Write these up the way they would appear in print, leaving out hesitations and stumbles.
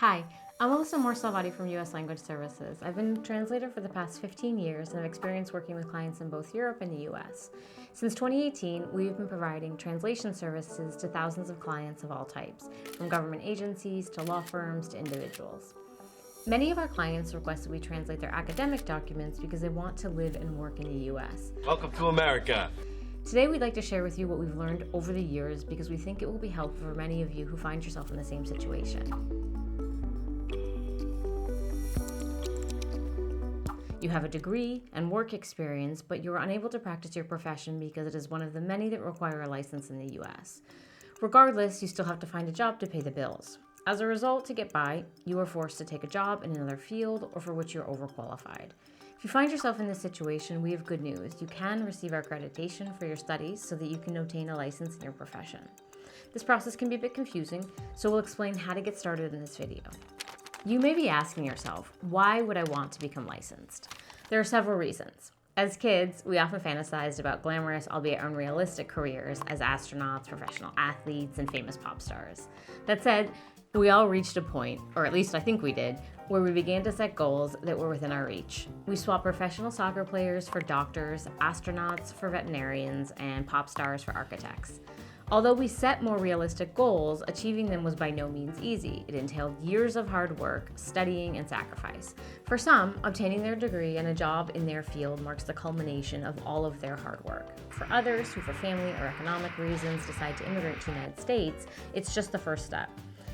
Hi, I'm Alyssa Morsavati from U.S. Language Services. I've been a translator for the past 15 years and have experience working with clients in both Europe and the U.S. Since 2018, we've been providing translation services to thousands of clients of all types, from government agencies to law firms to individuals. Many of our clients request that we translate their academic documents because they want to live and work in the U.S. Welcome to America. Today, we'd like to share with you what we've learned over the years because we think it will be helpful for many of you who find yourself in the same situation. You have a degree and work experience, but you are unable to practice your profession because it is one of the many that require a license in the U.S. Regardless, you still have to find a job to pay the bills. As a result, to get by, you are forced to take a job in another field or for which you're overqualified. If you find yourself in this situation, we have good news. You can receive our accreditation for your studies so that you can obtain a license in your profession. This process can be a bit confusing, so we'll explain how to get started in this video. You may be asking yourself, why would I want to become licensed? There are several reasons. As kids, we often fantasized about glamorous, albeit unrealistic careers as astronauts, professional athletes, and famous pop stars. That said, we all reached a point, or at least I think we did, where we began to set goals that were within our reach. We swapped professional soccer players for doctors, astronauts for veterinarians, and pop stars for architects. Although we set more realistic goals, achieving them was by no means easy. It entailed years of hard work, studying, and sacrifice. For some, obtaining their degree and a job in their field marks the culmination of all of their hard work. For others, who for family or economic reasons decide to immigrate to the United States, it's just the first step.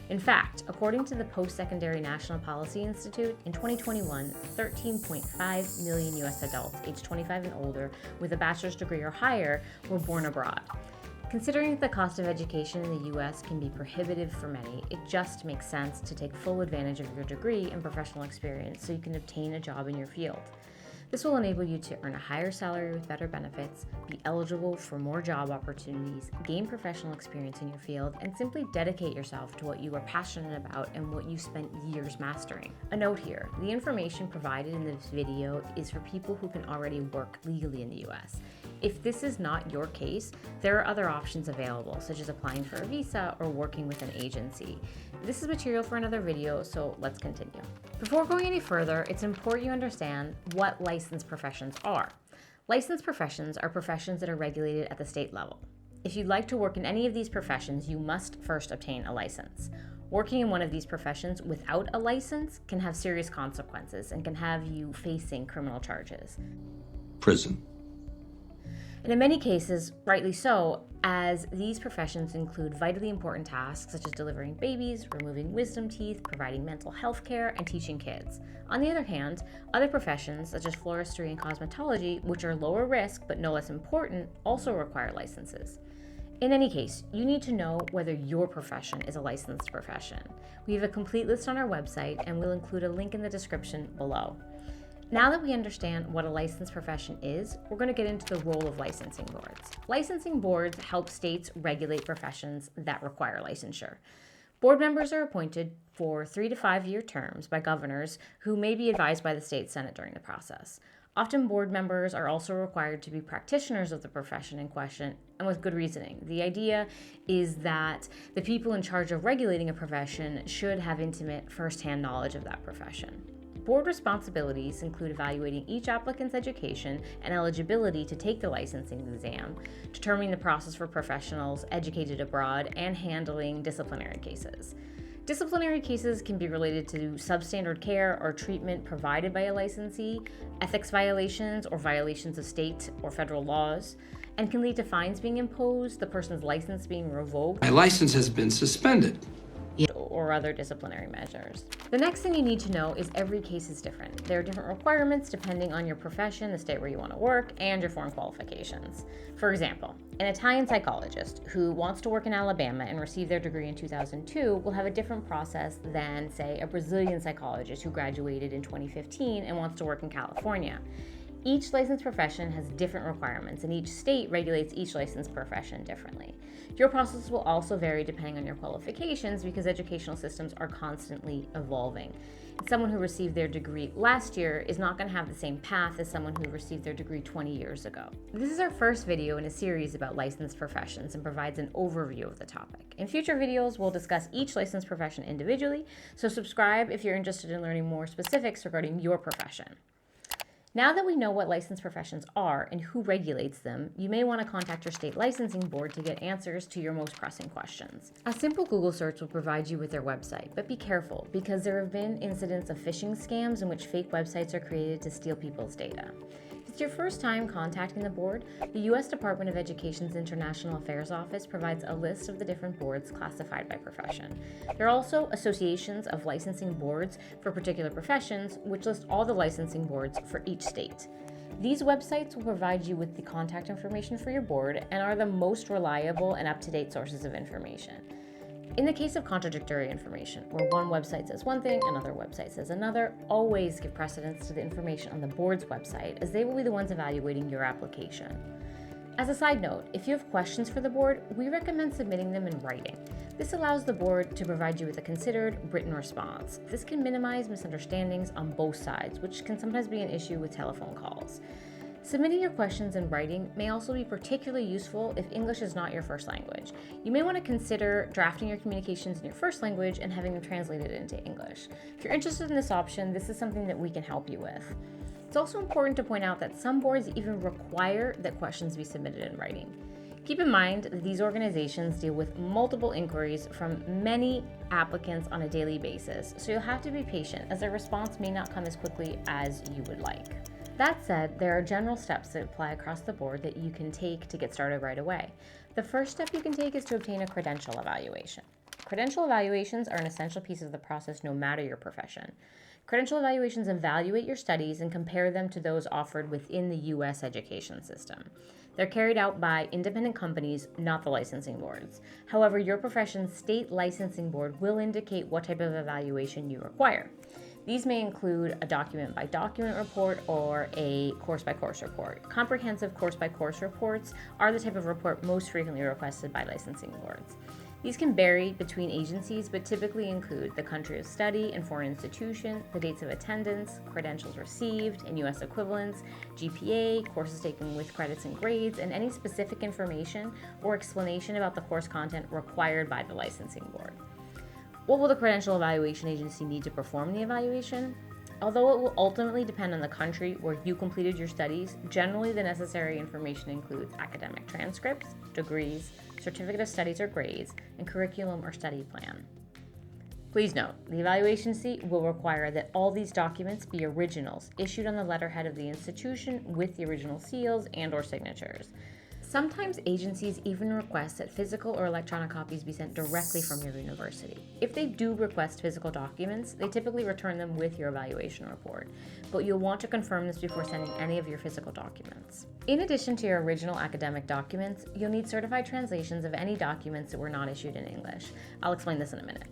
In fact, according to the Post-Secondary National Policy Institute, in 2021, 13.5 million U.S. adults aged 25 and older with a bachelor's degree or higher were born abroad. Considering that the cost of education in the U.S. can be prohibitive for many, it just makes sense to take full advantage of your degree and professional experience so you can obtain a job in your field. This will enable you to earn a higher salary with better benefits, be eligible for more job opportunities, gain professional experience in your field, and simply dedicate yourself to what you are passionate about and what you spent years mastering. A note here, the information provided in this video is for people who can already work legally in the U.S. If this is not your case, there are other options available, such as applying for a visa or working with an agency. This is material for another video, so let's continue. Before going any further, it's important you understand what licensed professions are. Licensed professions are professions that are regulated at the state level. If you'd like to work in any of these professions, you must first obtain a license. Working in one of these professions without a license can have serious consequences and can have you facing criminal charges. Prison. And in many cases, rightly so, as these professions include vitally important tasks such as delivering babies, removing wisdom teeth, providing mental health care, and teaching kids. On the other hand, other professions such as floristry and cosmetology, which are lower risk but no less important, also require licenses. In any case, you need to know whether your profession is a licensed profession. We have a complete list on our website, and we'll include a link in the description below. Now that we understand what a licensed profession is, we're going to get into the role of licensing boards. Licensing boards help states regulate professions that require licensure. Board members are appointed for 3 to 5 year terms by governors who may be advised by the state senate during the process. Often board members are also required to be practitioners of the profession in question, and with good reasoning. The idea is that the people in charge of regulating a profession should have intimate first-hand knowledge of that profession. Board responsibilities include evaluating each applicant's education and eligibility to take the licensing exam, determining the process for professionals educated abroad, and handling disciplinary cases. Disciplinary cases can be related to substandard care or treatment provided by a licensee, ethics violations or violations of state or federal laws, and can lead to fines being imposed, the person's license being revoked. My license has been suspended. Or other disciplinary measures. The next thing you need to know is every case is different. There are different requirements depending on your profession, the state where you want to work, and your foreign qualifications. For example, an Italian psychologist who wants to work in Alabama and receive their degree in 2002 will have a different process than, say, a Brazilian psychologist who graduated in 2015 and wants to work in California. Each licensed profession has different requirements, and each state regulates each licensed profession differently. Your process will also vary depending on your qualifications because educational systems are constantly evolving. Someone who received their degree last year is not going to have the same path as someone who received their degree 20 years ago. This is our first video in a series about licensed professions and provides an overview of the topic. In future videos, we'll discuss each licensed profession individually, so subscribe if you're interested in learning more specifics regarding your profession. Now that we know what licensed professions are and who regulates them, you may want to contact your state licensing board to get answers to your most pressing questions. A simple Google search will provide you with their website, but be careful because there have been incidents of phishing scams in which fake websites are created to steal people's data. If it's your first time contacting the board, the U.S. Department of Education's International Affairs Office provides a list of the different boards classified by profession. There are also associations of licensing boards for particular professions, which list all the licensing boards for each state. These websites will provide you with the contact information for your board and are the most reliable and up-to-date sources of information. In the case of contradictory information, where one website says one thing, another website says another, always give precedence to the information on the board's website, as they will be the ones evaluating your application. As a side note, if you have questions for the board, we recommend submitting them in writing. This allows the board to provide you with a considered written response. This can minimize misunderstandings on both sides, which can sometimes be an issue with telephone calls. Submitting your questions in writing may also be particularly useful if English is not your first language. You may want to consider drafting your communications in your first language and having them translated into English. If you're interested in this option, this is something that we can help you with. It's also important to point out that some boards even require that questions be submitted in writing. Keep in mind that these organizations deal with multiple inquiries from many applicants on a daily basis, so you'll have to be patient as their response may not come as quickly as you would like. That said, there are general steps that apply across the board that you can take to get started right away. The first step you can take is to obtain a credential evaluation. Credential evaluations are an essential piece of the process no matter your profession. Credential evaluations evaluate your studies and compare them to those offered within the U.S. education system. They're carried out by independent companies, not the licensing boards. However, your profession's state licensing board will indicate what type of evaluation you require. These may include a document-by-document report or a course-by-course report. Comprehensive course-by-course reports are the type of report most frequently requested by licensing boards. These can vary between agencies, but typically include the country of study and foreign institution, the dates of attendance, credentials received and U.S. equivalents, GPA, courses taken with credits and grades, and any specific information or explanation about the course content required by the licensing board. What will the credential evaluation agency need to perform the evaluation? Although it will ultimately depend on the country where you completed your studies, generally the necessary information includes academic transcripts, degrees, certificate of studies or grades, and curriculum or study plan. Please note, the evaluation agency will require that all these documents be originals, issued on the letterhead of the institution with the original seals and/or signatures. Sometimes agencies even request that physical or electronic copies be sent directly from your university. If they do request physical documents, they typically return them with your evaluation report, but you'll want to confirm this before sending any of your physical documents. In addition to your original academic documents, you'll need certified translations of any documents that were not issued in English. I'll explain this in a minute.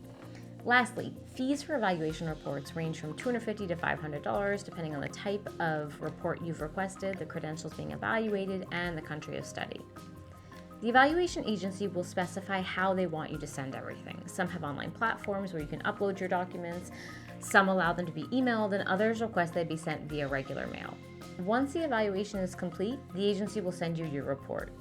Lastly, fees for evaluation reports range from $250 to $500 depending on the type of report you've requested, the credentials being evaluated, and the country of study. The evaluation agency will specify how they want you to send everything. Some have online platforms where you can upload your documents, some allow them to be emailed, and others request they be sent via regular mail. Once the evaluation is complete, the agency will send you your report.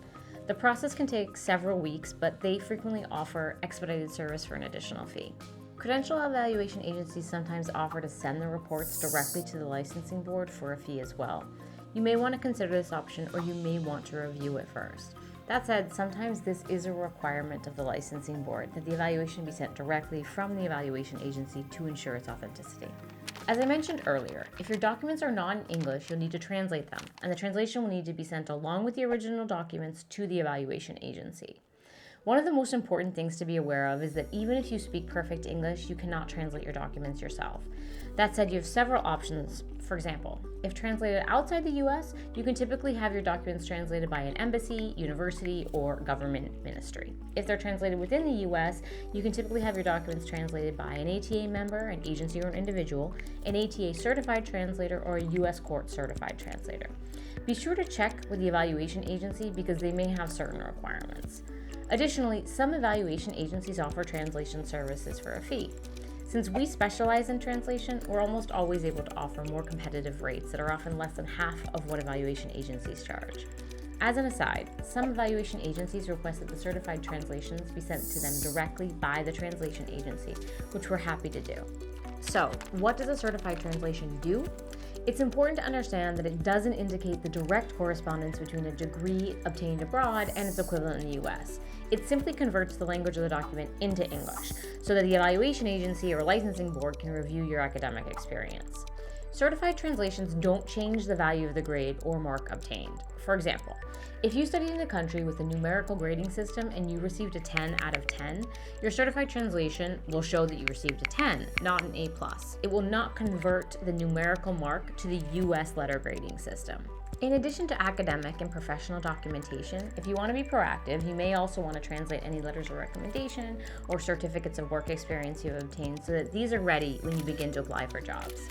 The process can take several weeks, but they frequently offer expedited service for an additional fee. Credential evaluation agencies sometimes offer to send the reports directly to the licensing board for a fee as well. You may want to consider this option, or you may want to review it first. That said, sometimes this is a requirement of the licensing board that the evaluation be sent directly from the evaluation agency to ensure its authenticity. As I mentioned earlier, if your documents are not in English, you'll need to translate them, and the translation will need to be sent along with the original documents to the evaluation agency. One of the most important things to be aware of is that even if you speak perfect English, you cannot translate your documents yourself. That said, you have several options. For example, if translated outside the US, you can typically have your documents translated by an embassy, university, or government ministry. If they're translated within the US, you can typically have your documents translated by an ATA member, an agency, or an individual, an ATA certified translator, or a US court certified translator. Be sure to check with the evaluation agency because they may have certain requirements. Additionally, some evaluation agencies offer translation services for a fee. Since we specialize in translation, we're almost always able to offer more competitive rates that are often less than half of what evaluation agencies charge. As an aside, some evaluation agencies request that the certified translations be sent to them directly by the translation agency, which we're happy to do. So, what does a certified translation do? It's important to understand that it doesn't indicate the direct correspondence between a degree obtained abroad and its equivalent in the US. It simply converts the language of the document into English so that the evaluation agency or licensing board can review your academic experience. Certified translations don't change the value of the grade or mark obtained. For example, if you studied in a country with a numerical grading system and you received a 10 out of 10, your certified translation will show that you received a 10, not an A+. It will not convert the numerical mark to the US letter grading system. In addition to academic and professional documentation, if you want to be proactive, you may also want to translate any letters of recommendation or certificates of work experience you have obtained so that these are ready when you begin to apply for jobs.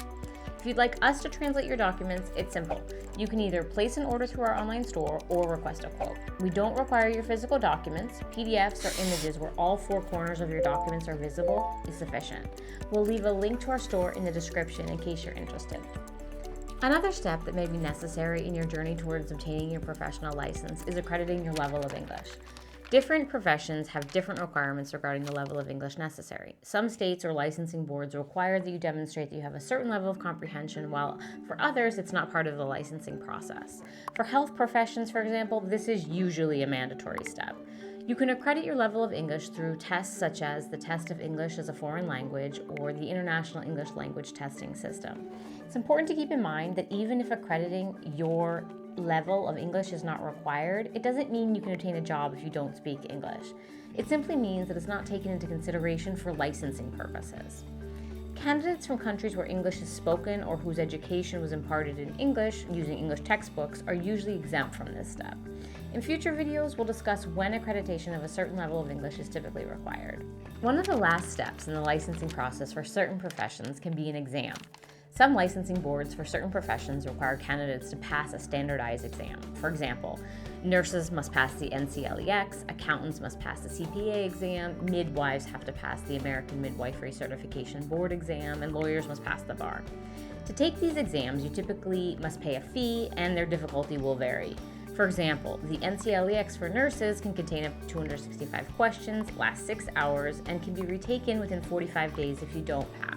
If you'd like us to translate your documents, it's simple. You can either place an order through our online store or request a quote. We don't require your physical documents. PDFs or images where all four corners of your documents are visible is sufficient. We'll leave a link to our store in the description in case you're interested. Another step that may be necessary in your journey towards obtaining your professional license is accrediting your level of English. Different professions have different requirements regarding the level of English necessary. Some states or licensing boards require that you demonstrate that you have a certain level of comprehension, while for others, it's not part of the licensing process. For health professions, for example, this is usually a mandatory step. You can accredit your level of English through tests such as the Test of English as a Foreign Language or the International English Language Testing System. It's important to keep in mind that even if accrediting your level of English is not required, it doesn't mean you can obtain a job if you don't speak English. It simply means that it's not taken into consideration for licensing purposes. Candidates from countries where English is spoken or whose education was imparted in English using English textbooks are usually exempt from this step. In future videos, we'll discuss when accreditation of a certain level of English is typically required. One of the last steps in the licensing process for certain professions can be an exam. Some licensing boards for certain professions require candidates to pass a standardized exam. For example, nurses must pass the NCLEX, accountants must pass the CPA exam, midwives have to pass the American Midwifery Certification Board exam, and lawyers must pass the bar. To take these exams, you typically must pay a fee, and their difficulty will vary. For example, the NCLEX for nurses can contain up to 265 questions, last 6 hours, and can be retaken within 45 days if you don't pass.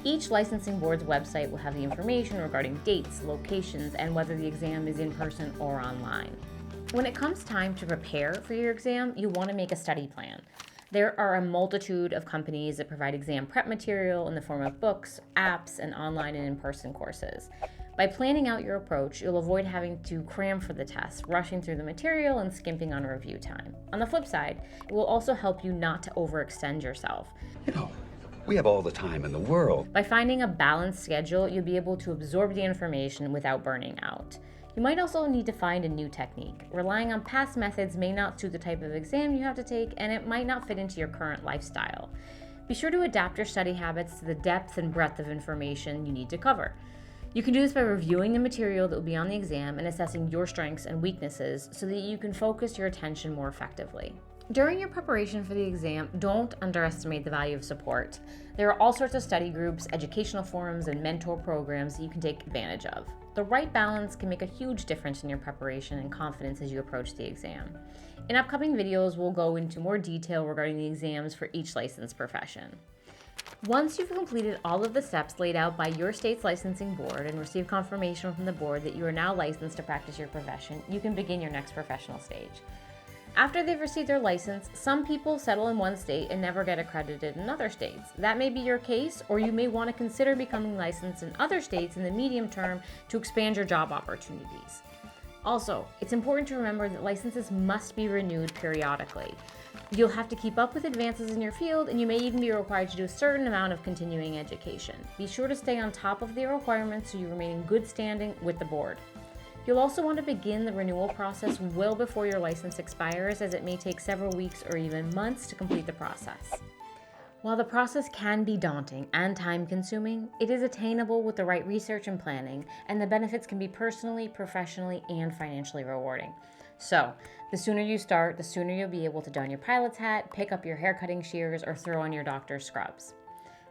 Each licensing board's website will have the information regarding dates, locations, and whether the exam is in person or online. When it comes time to prepare for your exam, you want to make a study plan. There are a multitude of companies that provide exam prep material in the form of books, apps, and online and in-person courses. By planning out your approach, you'll avoid having to cram for the test, rushing through the material, and skimping on review time. On the flip side, it will also help you not to overextend yourself. We have all the time in the world. By finding a balanced schedule, you'll be able to absorb the information without burning out. You might also need to find a new technique. Relying on past methods may not suit the type of exam you have to take, and it might not fit into your current lifestyle. Be sure to adapt your study habits to the depth and breadth of information you need to cover. You can do this by reviewing the material that will be on the exam and assessing your strengths and weaknesses so that you can focus your attention more effectively. During your preparation for the exam, don't underestimate the value of support. There are all sorts of study groups, educational forums, and mentor programs that you can take advantage of. The right balance can make a huge difference in your preparation and confidence as you approach the exam. In upcoming videos, we'll go into more detail regarding the exams for each licensed profession. Once you've completed all of the steps laid out by your state's licensing board and received confirmation from the board that you are now licensed to practice your profession, you can begin your next professional stage. After they've received their license, some people settle in one state and never get accredited in other states. That may be your case, or you may want to consider becoming licensed in other states in the medium term to expand your job opportunities. Also, it's important to remember that licenses must be renewed periodically. You'll have to keep up with advances in your field, and you may even be required to do a certain amount of continuing education. Be sure to stay on top of the requirements so you remain in good standing with the board. You'll also want to begin the renewal process well before your license expires, as it may take several weeks or even months to complete the process. While the process can be daunting and time-consuming, it is attainable with the right research and planning, and the benefits can be personally, professionally, and financially rewarding. So, the sooner you start, the sooner you'll be able to don your pilot's hat, pick up your haircutting shears, or throw on your doctor's scrubs.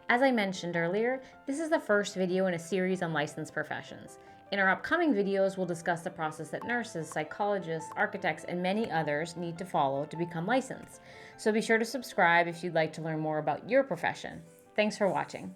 As I mentioned earlier, this is the first video in a series on licensed professions. In our upcoming videos, we'll discuss the process that nurses, psychologists, architects, and many others need to follow to become licensed. So be sure to subscribe if you'd like to learn more about your profession. Thanks for watching.